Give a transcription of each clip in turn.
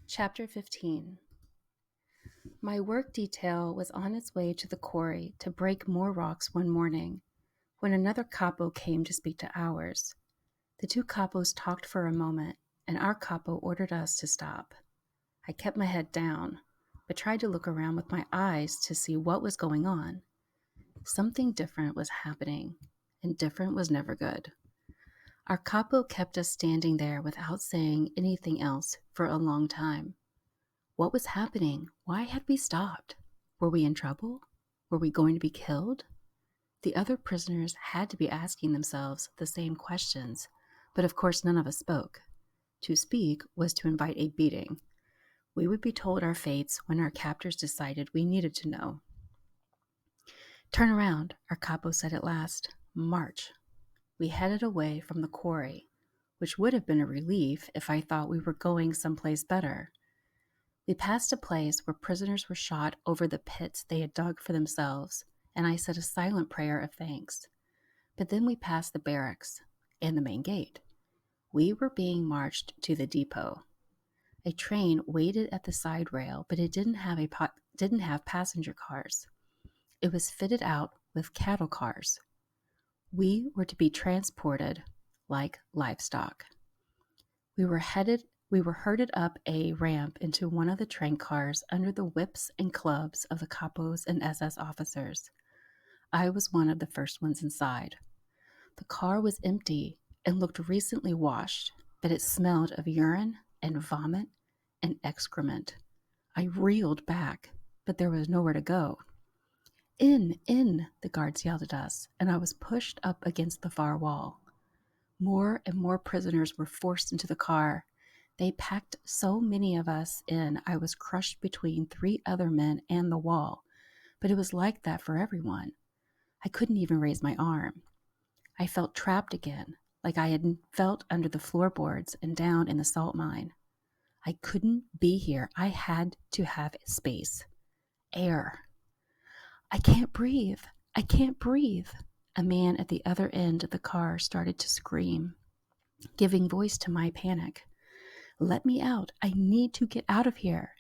Chapter 15. My work detail was on its way to the quarry to break more rocks one morning when another capo came to speak to ours. The two capos talked for a moment, and our capo ordered us to stop. I kept my head down, but tried to look around with my eyes to see what was going on. Something different was happening, and different was never good. Our capo kept us standing there without saying anything else for a long time. What was happening? Why had we stopped? Were we in trouble? Were we going to be killed? The other prisoners had to be asking themselves the same questions, but of course none of us spoke. To speak was to invite a beating. We would be told our fates when our captors decided we needed to know. Turn around, our capo said at last. March. We headed away from the quarry, which would have been a relief if I thought we were going someplace better. We passed a place where prisoners were shot over the pits they had dug for themselves, and I said a silent prayer of thanks. But then we passed the barracks and the main gate. We were being marched to the depot. A train waited at the side rail, but it didn't have passenger cars. It was fitted out with cattle cars. We were to be transported like livestock. We were herded up a ramp into one of the train cars under the whips and clubs of the capos and SS officers. I was one of the first ones inside. The car was empty and looked recently washed, but it smelled of urine and vomit and excrement. I reeled back, but there was nowhere to go. In, the guards yelled at us, and I was pushed up against the far wall. More and more prisoners were forced into the car. They packed so many of us in, I was crushed between 3 other men and the wall, but it was like that for everyone. I couldn't even raise my arm. I felt trapped again, like I had felt under the floorboards and down in the salt mine. I couldn't be here. I had to have space. Air. I can't breathe. I can't breathe. A man at the other end of the car started to scream, giving voice to my panic. Let me out. I need to get out of here.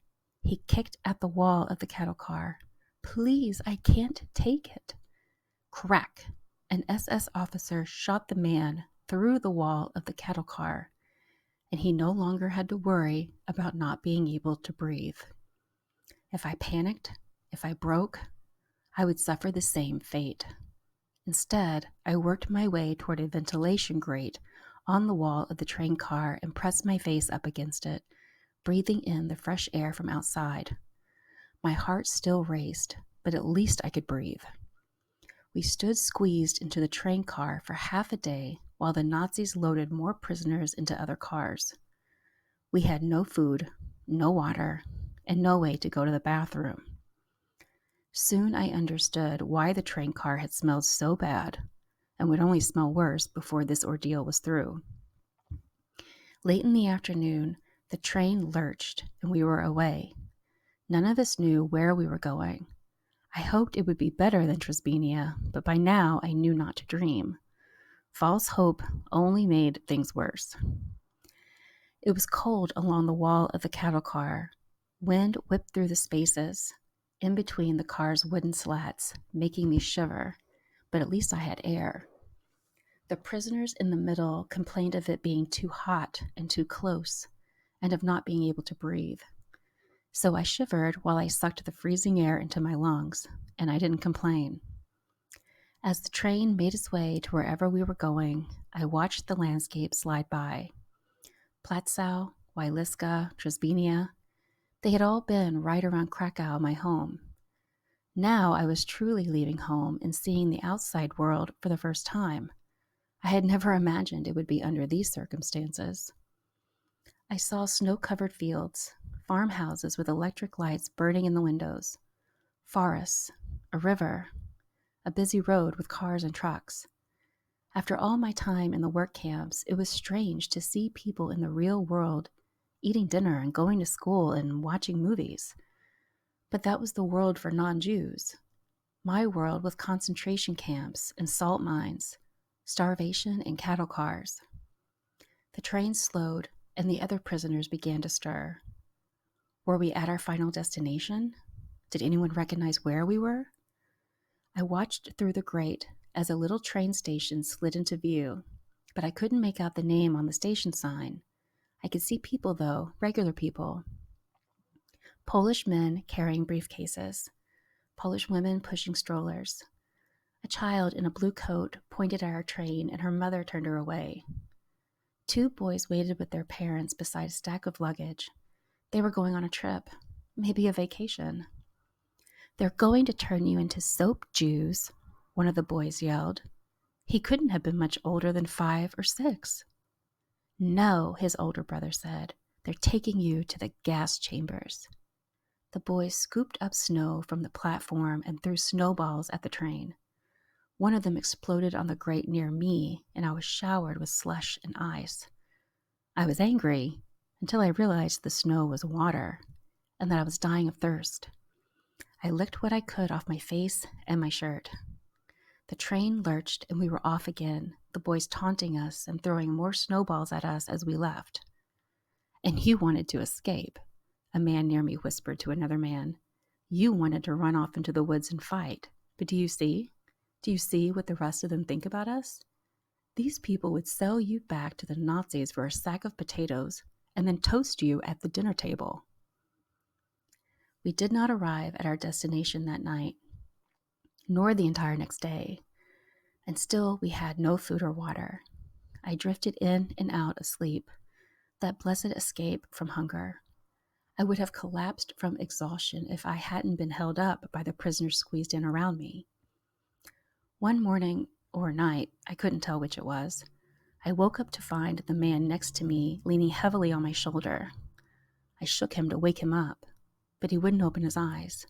He kicked at the wall of the cattle car. Please, I can't take it. Crack. An SS officer shot the man through the wall of the cattle car, and he no longer had to worry about not being able to breathe. If I panicked, if I broke, I would suffer the same fate. Instead, I worked my way toward a ventilation grate on the wall of the train car and pressed my face up against it, breathing in the fresh air from outside. My heart still raced, but at least I could breathe. We stood squeezed into the train car for half a day while the Nazis loaded more prisoners into other cars. We had no food, no water, and no way to go to the bathroom. Soon I understood why the train car had smelled so bad and would only smell worse before this ordeal was through. Late in the afternoon, the train lurched and we were away. None of us knew where we were going. I hoped it would be better than Trisbenia, but by now I knew not to dream. False hope only made things worse. It was cold along the wall of the cattle car. Wind whipped through the spaces in between the car's wooden slats, making me shiver, but at least I had air. The prisoners in the middle complained of it being too hot and too close, and of not being able to breathe. So I shivered while I sucked the freezing air into my lungs, and I didn't complain. As the train made its way to wherever we were going, I watched the landscape slide by. Platzau, Wielisca, Trisbenia, they had all been right around Krakow, my home. Now I was truly leaving home and seeing the outside world for the first time. I had never imagined it would be under these circumstances. I saw snow-covered fields, farmhouses with electric lights burning in the windows, forests, a river, a busy road with cars and trucks. After all my time in the work camps, it was strange to see people in the real world eating dinner and going to school and watching movies. But that was the world for non-Jews. My world was concentration camps and salt mines, starvation and cattle cars. The train slowed and the other prisoners began to stir. Were we at our final destination? Did anyone recognize where we were? I watched through the grate as a little train station slid into view, but I couldn't make out the name on the station sign. I could see people, though, regular people. Polish men carrying briefcases, Polish women pushing strollers. A child in a blue coat pointed at our train, and her mother turned her away. 2 boys waited with their parents beside a stack of luggage. They were going on a trip, maybe a vacation. "They're going to turn you into soap Jews," one of the boys yelled. He couldn't have been much older than 5 or 6. "No," his older brother said. "They're taking you to the gas chambers." The boys scooped up snow from the platform and threw snowballs at the train. One of them exploded on the grate near me, and I was showered with slush and ice. I was angry until I realized the snow was water and that I was dying of thirst. I licked what I could off my face and my shirt. The train lurched and we were off again, the boys taunting us and throwing more snowballs at us as we left. "And you wanted to escape," a man near me whispered to another man. "You wanted to run off into the woods and fight. But do you see? Do you see what the rest of them think about us? These people would sell you back to the Nazis for a sack of potatoes and then toast you at the dinner table." We did not arrive at our destination that night, nor the entire next day, and still we had no food or water. I drifted in and out asleep, that blessed escape from hunger. I would have collapsed from exhaustion if I hadn't been held up by the prisoners squeezed in around me. One morning or night, I couldn't tell which it was, I woke up to find the man next to me leaning heavily on my shoulder. I shook him to wake him up, but he wouldn't open his eyes.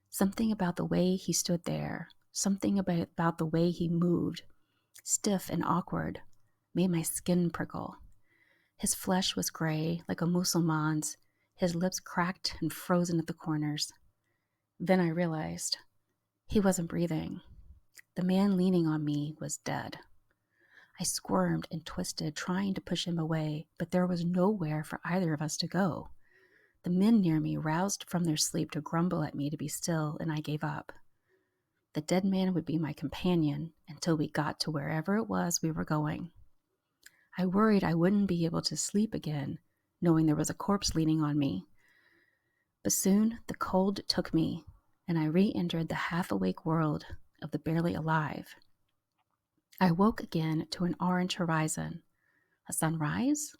Something about the way he stood there, something about the way he moved, stiff and awkward, made my skin prickle. His flesh was gray, like a Musulman's, his lips cracked and frozen at the corners. Then I realized he wasn't breathing. The man leaning on me was dead. I squirmed and twisted, trying to push him away, but there was nowhere for either of us to go. The men near me roused from their sleep to grumble at me to be still, and I gave up. The dead man would be my companion until we got to wherever it was we were going. I worried I wouldn't be able to sleep again, knowing there was a corpse leaning on me. But soon the cold took me, and I re-entered the half-awake world of the barely alive. I woke again to an orange horizon. A sunrise?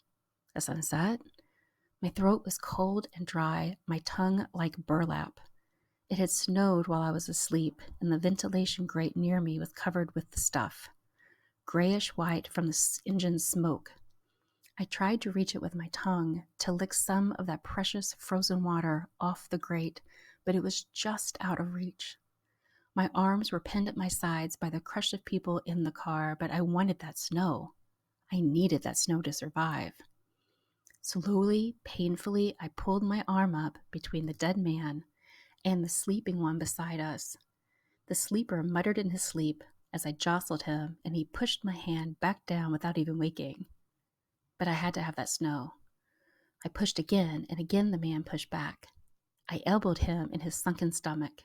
A sunset? My throat was cold and dry, my tongue like burlap. It had snowed while I was asleep, and the ventilation grate near me was covered with the stuff, grayish-white from the engine's smoke. I tried to reach it with my tongue, to lick some of that precious frozen water off the grate, but it was just out of reach. My arms were pinned at my sides by the crush of people in the car, but I wanted that snow. I needed that snow to survive. Slowly, painfully, I pulled my arm up between the dead man and the sleeping one beside us. The sleeper muttered in his sleep as I jostled him, and he pushed my hand back down without even waking. But I had to have that snow. I pushed again, and again the man pushed back. I elbowed him in his sunken stomach.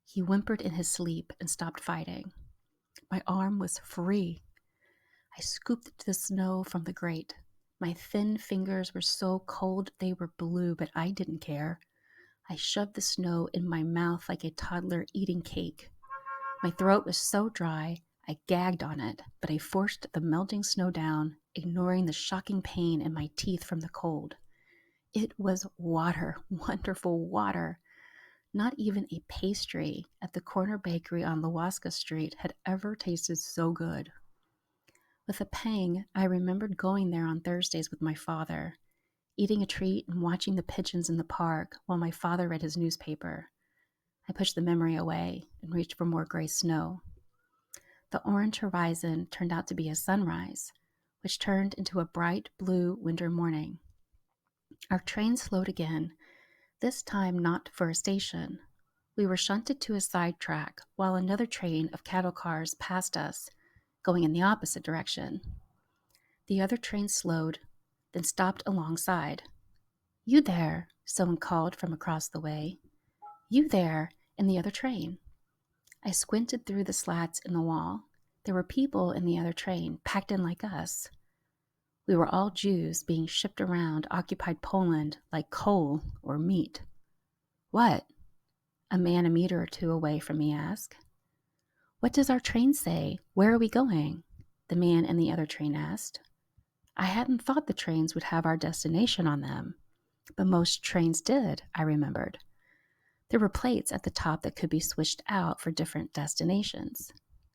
He whimpered in his sleep and stopped fighting. My arm was free. I scooped the snow from the grate. My thin fingers were so cold they were blue, but I didn't care. I shoved the snow in my mouth like a toddler eating cake. My throat was so dry, I gagged on it, but I forced the melting snow down, ignoring the shocking pain in my teeth from the cold. It was water, wonderful water. Not even a pastry at the corner bakery on Lawaska Street had ever tasted so good. With a pang, I remembered going there on Thursdays with my father, eating a treat and watching the pigeons in the park while my father read his newspaper. I pushed the memory away and reached for more gray snow. The orange horizon turned out to be a sunrise, which turned into a bright blue winter morning. Our train slowed again, this time not for a station. We were shunted to a side track while another train of cattle cars passed us, going in the opposite direction. The other train slowed, then stopped alongside. You there, someone called from across the way. You there, in the other train. I squinted through the slats in the wall. There were people in the other train, packed in like us. We were all Jews being shipped around occupied Poland like coal or meat. What? A man a meter or two away from me asked. What does our train say? Where are we going? The man in the other train asked. I hadn't thought the trains would have our destination on them, but most trains did, I remembered. There were plates at the top that could be switched out for different destinations.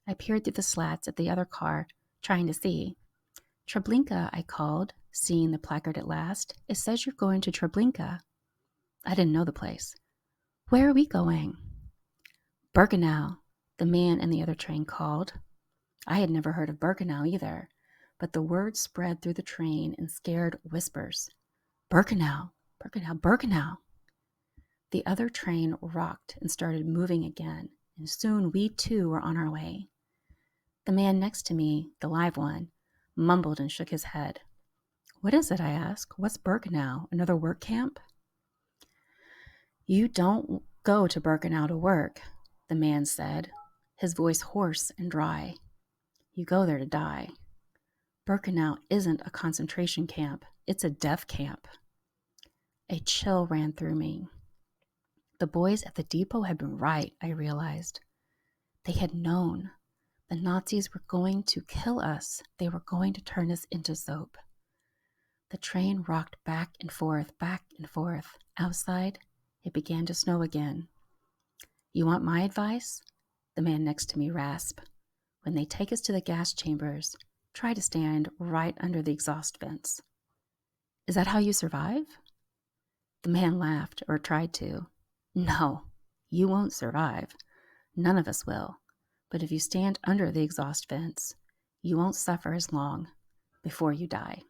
I peered through the slats at the other car, trying to see. Treblinka, I called, seeing the placard at last. It says you're going to Treblinka. I didn't know the place. Where are we going? Birkenau, the man in the other train called. I had never heard of Birkenau either, but the word spread through the train in scared whispers. Birkenau, Birkenau, Birkenau. The other train rocked and started moving again, and soon we too were on our way. The man next to me, the live one, mumbled and shook his head. What is it? I asked. What's Birkenau? Another work camp? You don't go to Birkenau to work, the man said, his voice hoarse and dry. You go there to die. Birkenau isn't a concentration camp. It's a death camp. A chill ran through me. The boys at the depot had been right, I realized. They had known. The Nazis were going to kill us. They were going to turn us into soap. The train rocked back and forth, back and forth. Outside, it began to snow again. You want my advice? The man next to me rasped. When they take us to the gas chambers, try to stand right under the exhaust vents. Is that how you survive? The man laughed, or tried to. No, you won't survive. None of us will. But if you stand under the exhaust vents, you won't suffer as long before you die.